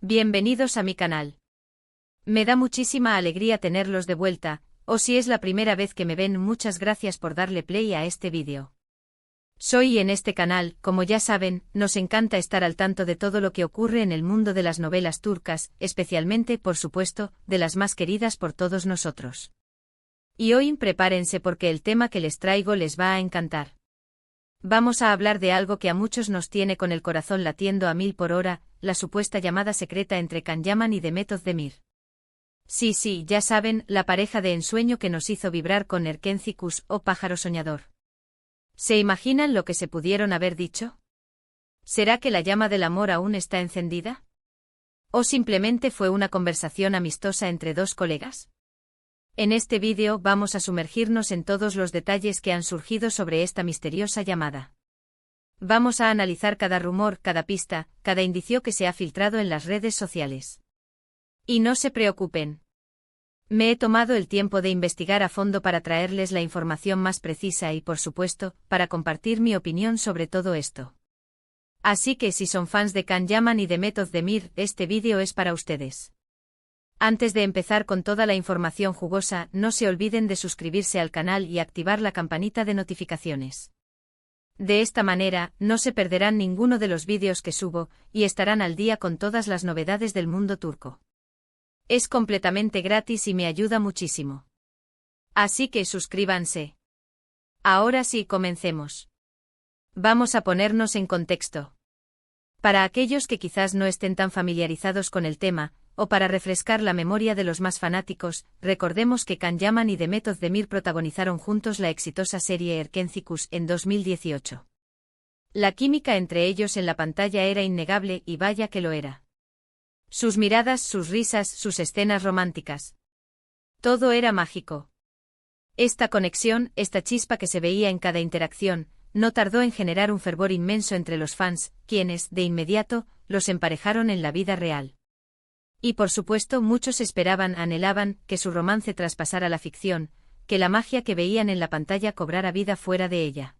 Bienvenidos a mi canal. Me da muchísima alegría tenerlos de vuelta, o si es la primera vez que me ven, muchas gracias por darle play a este vídeo. Soy en este canal, como ya saben, nos encanta estar al tanto de todo lo que ocurre en el mundo de las novelas turcas, especialmente, por supuesto, de las más queridas por todos nosotros. Y hoy prepárense porque el tema que les traigo les va a encantar. Vamos a hablar de algo que a muchos nos tiene con el corazón latiendo a 1000 por hora, la supuesta llamada secreta entre Can Yaman y Demet Özdemir. Sí, ya saben, la pareja de ensueño que nos hizo vibrar con Erkenci o pájaro soñador. ¿Se imaginan lo que se pudieron haber dicho? ¿Será que la llama del amor aún está encendida? ¿O simplemente fue una conversación amistosa entre dos colegas? En este vídeo vamos a sumergirnos en todos los detalles que han surgido sobre esta misteriosa llamada. Vamos a analizar cada rumor, cada pista, cada indicio que se ha filtrado en las redes sociales. Y no se preocupen. Me he tomado el tiempo de investigar a fondo para traerles la información más precisa y, por supuesto, para compartir mi opinión sobre todo esto. Así que si son fans de Can Yaman y Demet Özdemir, este vídeo es para ustedes. Antes de empezar con toda la información jugosa, no se olviden de suscribirse al canal y activar la campanita de notificaciones. De esta manera, no se perderán ninguno de los vídeos que subo, y estarán al día con todas las novedades del mundo turco. Es completamente gratis y me ayuda muchísimo. Así que suscríbanse. Ahora sí, comencemos. Vamos a ponernos en contexto. Para aquellos que quizás no estén tan familiarizados con el tema, o para refrescar la memoria de los más fanáticos, recordemos que Can Yaman y Demet Özdemir protagonizaron juntos la exitosa serie Erkenci en 2018. La química entre ellos en la pantalla era innegable y vaya que lo era. Sus miradas, sus risas, sus escenas románticas. Todo era mágico. Esta conexión, esta chispa que se veía en cada interacción, no tardó en generar un fervor inmenso entre los fans, quienes, de inmediato, los emparejaron en la vida real. Y por supuesto muchos esperaban, anhelaban, que su romance traspasara la ficción, que la magia que veían en la pantalla cobrara vida fuera de ella.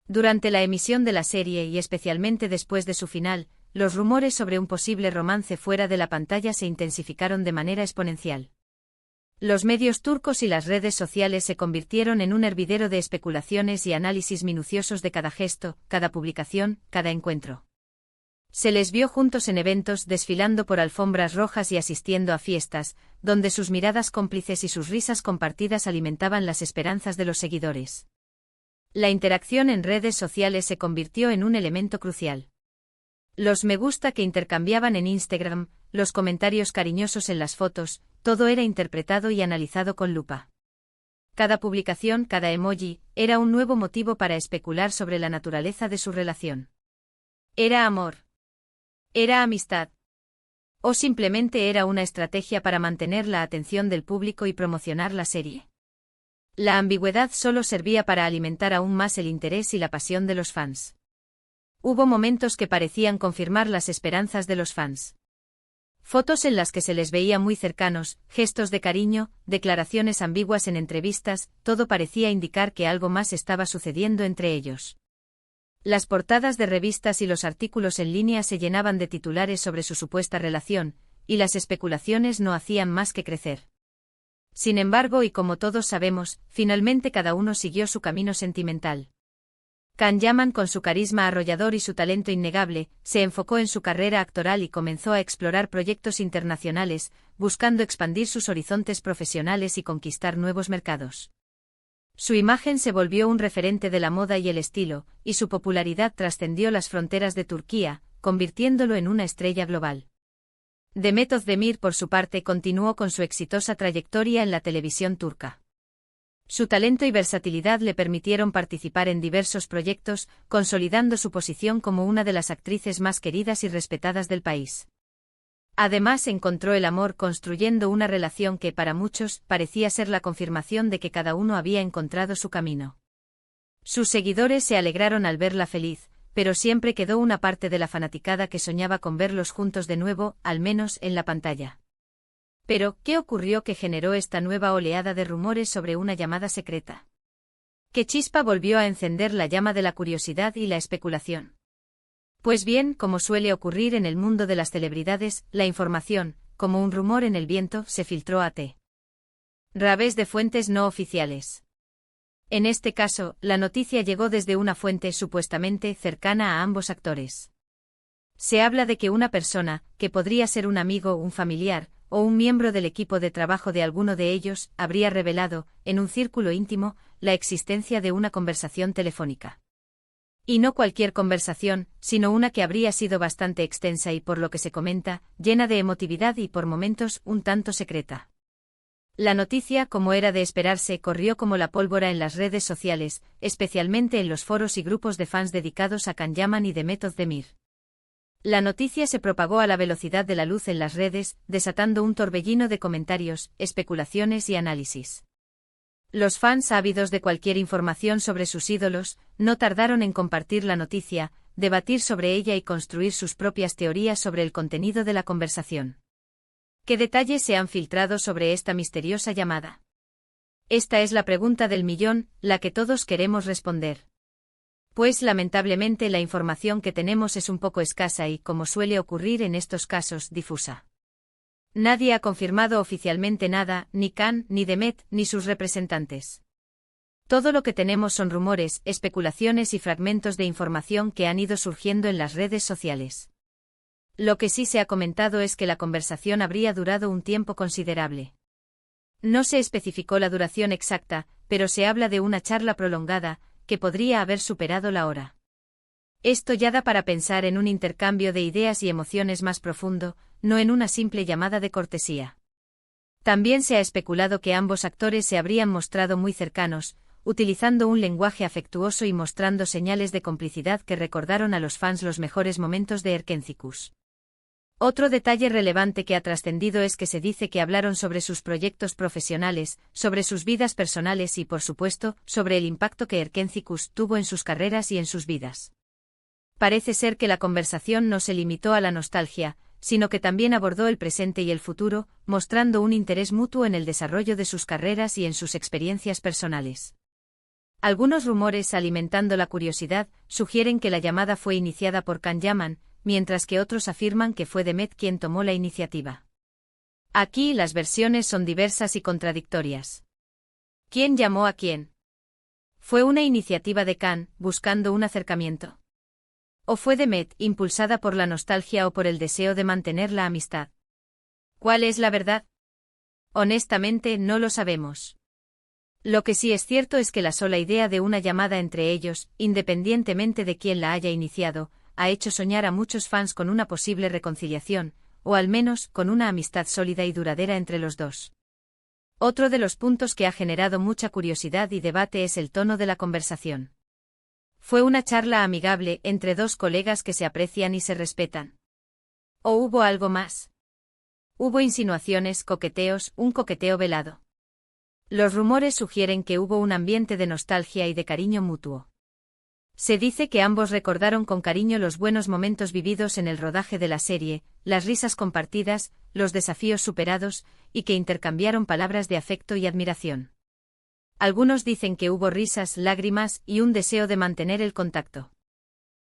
Durante la emisión de la serie y especialmente después de su final, los rumores sobre un posible romance fuera de la pantalla se intensificaron de manera exponencial. Los medios turcos y las redes sociales se convirtieron en un hervidero de especulaciones y análisis minuciosos de cada gesto, cada publicación, cada encuentro. Se les vio juntos en eventos, desfilando por alfombras rojas y asistiendo a fiestas, donde sus miradas cómplices y sus risas compartidas alimentaban las esperanzas de los seguidores. La interacción en redes sociales se convirtió en un elemento crucial. Los me gusta que intercambiaban en Instagram, los comentarios cariñosos en las fotos, todo era interpretado y analizado con lupa. Cada publicación, cada emoji, era un nuevo motivo para especular sobre la naturaleza de su relación. ¿Era amor? ¿Era amistad? ¿O simplemente era una estrategia para mantener la atención del público y promocionar la serie? La ambigüedad solo servía para alimentar aún más el interés y la pasión de los fans. Hubo momentos que parecían confirmar las esperanzas de los fans. Fotos en las que se les veía muy cercanos, gestos de cariño, declaraciones ambiguas en entrevistas, todo parecía indicar que algo más estaba sucediendo entre ellos. Las portadas de revistas y los artículos en línea se llenaban de titulares sobre su supuesta relación, y las especulaciones no hacían más que crecer. Sin embargo, y como todos sabemos, finalmente cada uno siguió su camino sentimental. Can Yaman, con su carisma arrollador y su talento innegable, se enfocó en su carrera actoral y comenzó a explorar proyectos internacionales, buscando expandir sus horizontes profesionales y conquistar nuevos mercados. Su imagen se volvió un referente de la moda y el estilo, y su popularidad trascendió las fronteras de Turquía, convirtiéndolo en una estrella global. Demet Özdemir, por su parte, continuó con su exitosa trayectoria en la televisión turca. Su talento y versatilidad le permitieron participar en diversos proyectos, consolidando su posición como una de las actrices más queridas y respetadas del país. Además, encontró el amor construyendo una relación que, para muchos, parecía ser la confirmación de que cada uno había encontrado su camino. Sus seguidores se alegraron al verla feliz, pero siempre quedó una parte de la fanaticada que soñaba con verlos juntos de nuevo, al menos en la pantalla. Pero, ¿qué ocurrió que generó esta nueva oleada de rumores sobre una llamada secreta? ¿Qué chispa volvió a encender la llama de la curiosidad y la especulación? Pues bien, como suele ocurrir en el mundo de las celebridades, la información, como un rumor en el viento, se filtró a través de fuentes no oficiales. En este caso, la noticia llegó desde una fuente supuestamente cercana a ambos actores. Se habla de que una persona, que podría ser un amigo, un familiar, o un miembro del equipo de trabajo de alguno de ellos, habría revelado, en un círculo íntimo, la existencia de una conversación telefónica. Y no cualquier conversación, sino una que habría sido bastante extensa y, por lo que se comenta, llena de emotividad y por momentos un tanto secreta. La noticia, como era de esperarse, corrió como la pólvora en las redes sociales, especialmente en los foros y grupos de fans dedicados a Can Yaman y Demet Özdemir. La noticia se propagó a la velocidad de la luz en las redes, desatando un torbellino de comentarios, especulaciones y análisis. Los fans ávidos de cualquier información sobre sus ídolos, no tardaron en compartir la noticia, debatir sobre ella y construir sus propias teorías sobre el contenido de la conversación. ¿Qué detalles se han filtrado sobre esta misteriosa llamada? Esta es la pregunta del millón, la que todos queremos responder. Pues lamentablemente la información que tenemos es un poco escasa y, como suele ocurrir en estos casos, difusa. Nadie ha confirmado oficialmente nada, ni Can, ni Demet, ni sus representantes. Todo lo que tenemos son rumores, especulaciones y fragmentos de información que han ido surgiendo en las redes sociales. Lo que sí se ha comentado es que la conversación habría durado un tiempo considerable. No se especificó la duración exacta, pero se habla de una charla prolongada, que podría haber superado la hora. Esto ya da para pensar en un intercambio de ideas y emociones más profundo, no en una simple llamada de cortesía. También se ha especulado que ambos actores se habrían mostrado muy cercanos, utilizando un lenguaje afectuoso y mostrando señales de complicidad que recordaron a los fans los mejores momentos de Erkéntzicus. Otro detalle relevante que ha trascendido es que se dice que hablaron sobre sus proyectos profesionales, sobre sus vidas personales y, por supuesto, sobre el impacto que Erkéntzicus tuvo en sus carreras y en sus vidas. Parece ser que la conversación no se limitó a la nostalgia, sino que también abordó el presente y el futuro, mostrando un interés mutuo en el desarrollo de sus carreras y en sus experiencias personales. Algunos rumores alimentando la curiosidad sugieren que la llamada fue iniciada por Can Yaman, mientras que otros afirman que fue Demet quien tomó la iniciativa. Aquí las versiones son diversas y contradictorias. ¿Quién llamó a quién? ¿Fue una iniciativa de Can, buscando un acercamiento? ¿O fue Demet, impulsada por la nostalgia o por el deseo de mantener la amistad? ¿Cuál es la verdad? Honestamente, no lo sabemos. Lo que sí es cierto es que la sola idea de una llamada entre ellos, independientemente de quién la haya iniciado, ha hecho soñar a muchos fans con una posible reconciliación, o al menos con una amistad sólida y duradera entre los dos. Otro de los puntos que ha generado mucha curiosidad y debate es el tono de la conversación. ¿Fue una charla amigable entre dos colegas que se aprecian y se respetan? ¿O hubo algo más? ¿Hubo insinuaciones, coqueteos, un coqueteo velado? Los rumores sugieren que hubo un ambiente de nostalgia y de cariño mutuo. Se dice que ambos recordaron con cariño los buenos momentos vividos en el rodaje de la serie, las risas compartidas, los desafíos superados, y que intercambiaron palabras de afecto y admiración. Algunos dicen que hubo risas, lágrimas y un deseo de mantener el contacto.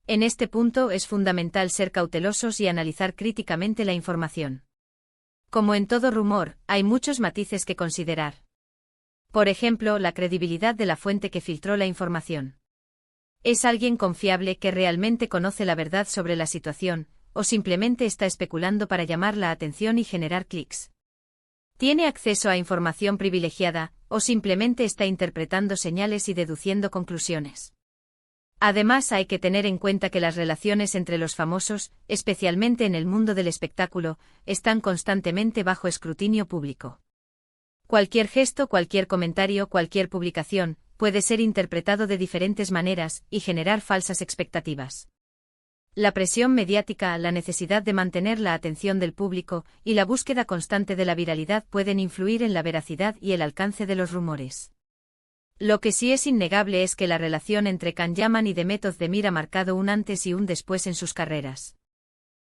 En este punto es fundamental ser cautelosos y analizar críticamente la información. Como en todo rumor, hay muchos matices que considerar. Por ejemplo, la credibilidad de la fuente que filtró la información. ¿Es alguien confiable que realmente conoce la verdad sobre la situación, o simplemente está especulando para llamar la atención y generar clics? ¿Tiene acceso a información privilegiada, o simplemente está interpretando señales y deduciendo conclusiones? Además, hay que tener en cuenta que las relaciones entre los famosos, especialmente en el mundo del espectáculo, están constantemente bajo escrutinio público. Cualquier gesto, cualquier comentario, cualquier publicación, puede ser interpretado de diferentes maneras y generar falsas expectativas. La presión mediática, la necesidad de mantener la atención del público y la búsqueda constante de la viralidad pueden influir en la veracidad y el alcance de los rumores. Lo que sí es innegable es que la relación entre Can Yaman y Demet Özdemir ha marcado un antes y un después en sus carreras.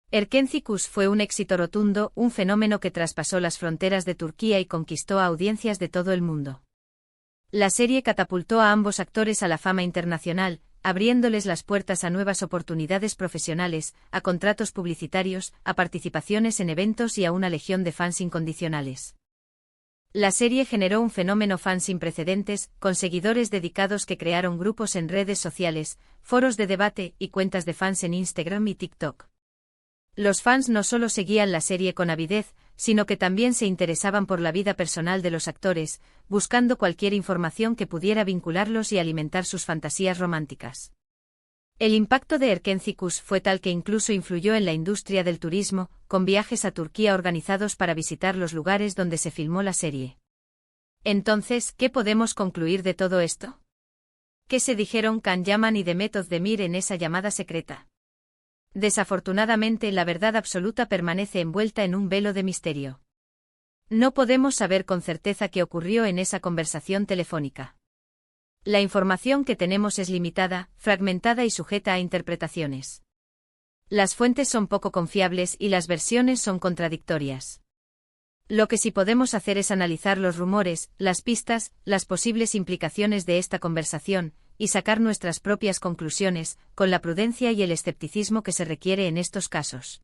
Erkéntzicus fue un éxito rotundo, un fenómeno que traspasó las fronteras de Turquía y conquistó a audiencias de todo el mundo. La serie catapultó a ambos actores a la fama internacional, abriéndoles las puertas a nuevas oportunidades profesionales, a contratos publicitarios, a participaciones en eventos y a una legión de fans incondicionales. La serie generó un fenómeno fan sin precedentes, con seguidores dedicados que crearon grupos en redes sociales, foros de debate y cuentas de fans en Instagram y TikTok. Los fans no solo seguían la serie con avidez, sino que también se interesaban por la vida personal de los actores, buscando cualquier información que pudiera vincularlos y alimentar sus fantasías románticas. El impacto de Erkenci fue tal que incluso influyó en la industria del turismo, con viajes a Turquía organizados para visitar los lugares donde se filmó la serie. Entonces, ¿qué podemos concluir de todo esto? ¿Qué se dijeron Can Yaman y Demet Özdemir en esa llamada secreta? Desafortunadamente, la verdad absoluta permanece envuelta en un velo de misterio. No podemos saber con certeza qué ocurrió en esa conversación telefónica. La información que tenemos es limitada, fragmentada y sujeta a interpretaciones. Las fuentes son poco confiables y las versiones son contradictorias. Lo que sí podemos hacer es analizar los rumores, las pistas, las posibles implicaciones de esta conversación, y sacar nuestras propias conclusiones, con la prudencia y el escepticismo que se requiere en estos casos.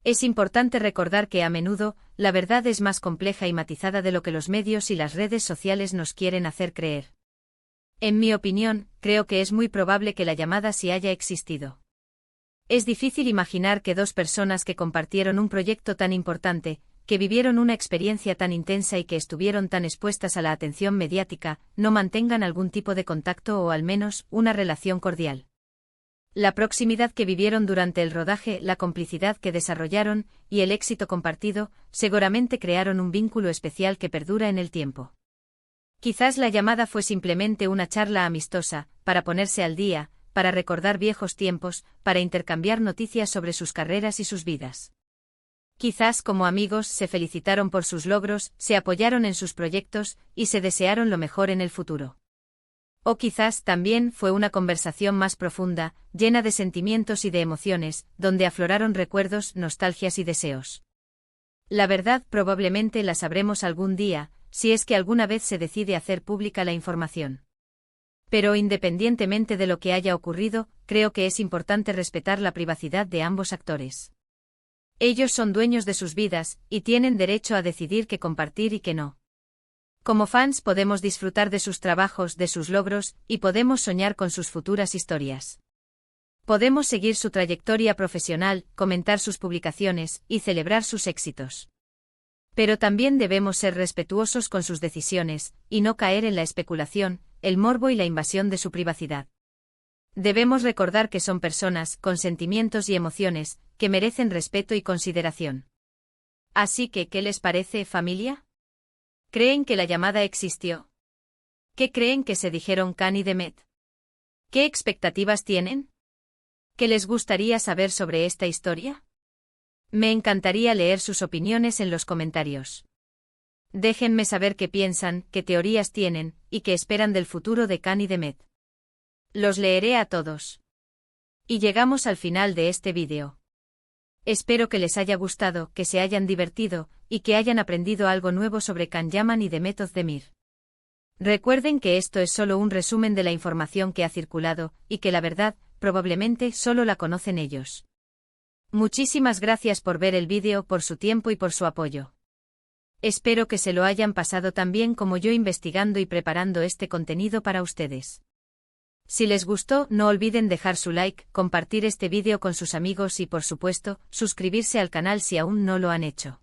Es importante recordar que a menudo, la verdad es más compleja y matizada de lo que los medios y las redes sociales nos quieren hacer creer. En mi opinión, creo que es muy probable que la llamada sí haya existido. Es difícil imaginar que dos personas que compartieron un proyecto tan importante, que vivieron una experiencia tan intensa y que estuvieron tan expuestas a la atención mediática, no mantengan algún tipo de contacto o al menos una relación cordial. La proximidad que vivieron durante el rodaje, la complicidad que desarrollaron y el éxito compartido, seguramente crearon un vínculo especial que perdura en el tiempo. Quizás la llamada fue simplemente una charla amistosa, para ponerse al día, para recordar viejos tiempos, para intercambiar noticias sobre sus carreras y sus vidas. Quizás como amigos se felicitaron por sus logros, se apoyaron en sus proyectos y se desearon lo mejor en el futuro. O quizás también fue una conversación más profunda, llena de sentimientos y de emociones, donde afloraron recuerdos, nostalgias y deseos. La verdad probablemente la sabremos algún día, si es que alguna vez se decide hacer pública la información. Pero independientemente de lo que haya ocurrido, creo que es importante respetar la privacidad de ambos actores. Ellos son dueños de sus vidas, y tienen derecho a decidir qué compartir y qué no. Como fans podemos disfrutar de sus trabajos, de sus logros, y podemos soñar con sus futuras historias. Podemos seguir su trayectoria profesional, comentar sus publicaciones, y celebrar sus éxitos. Pero también debemos ser respetuosos con sus decisiones, y no caer en la especulación, el morbo y la invasión de su privacidad. Debemos recordar que son personas, con sentimientos y emociones, que merecen respeto y consideración. Así que, ¿qué les parece, familia? ¿Creen que la llamada existió? ¿Qué creen que se dijeron Can y Demet? ¿Qué expectativas tienen? ¿Qué les gustaría saber sobre esta historia? Me encantaría leer sus opiniones en los comentarios. Déjenme saber qué piensan, qué teorías tienen, y qué esperan del futuro de Can y Demet. Los leeré a todos. Y llegamos al final de este vídeo. Espero que les haya gustado, que se hayan divertido, y que hayan aprendido algo nuevo sobre Can Yaman y Demet Özdemir. Recuerden que esto es solo un resumen de la información que ha circulado, y que la verdad, probablemente, solo la conocen ellos. Muchísimas gracias por ver el vídeo, por su tiempo y por su apoyo. Espero que se lo hayan pasado tan bien como yo investigando y preparando este contenido para ustedes. Si les gustó, no olviden dejar su like, compartir este vídeo con sus amigos y, por supuesto, suscribirse al canal si aún no lo han hecho.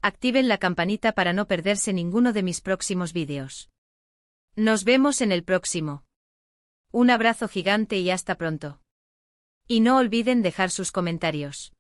Activen la campanita para no perderse ninguno de mis próximos vídeos. Nos vemos en el próximo. Un abrazo gigante y hasta pronto. Y no olviden dejar sus comentarios.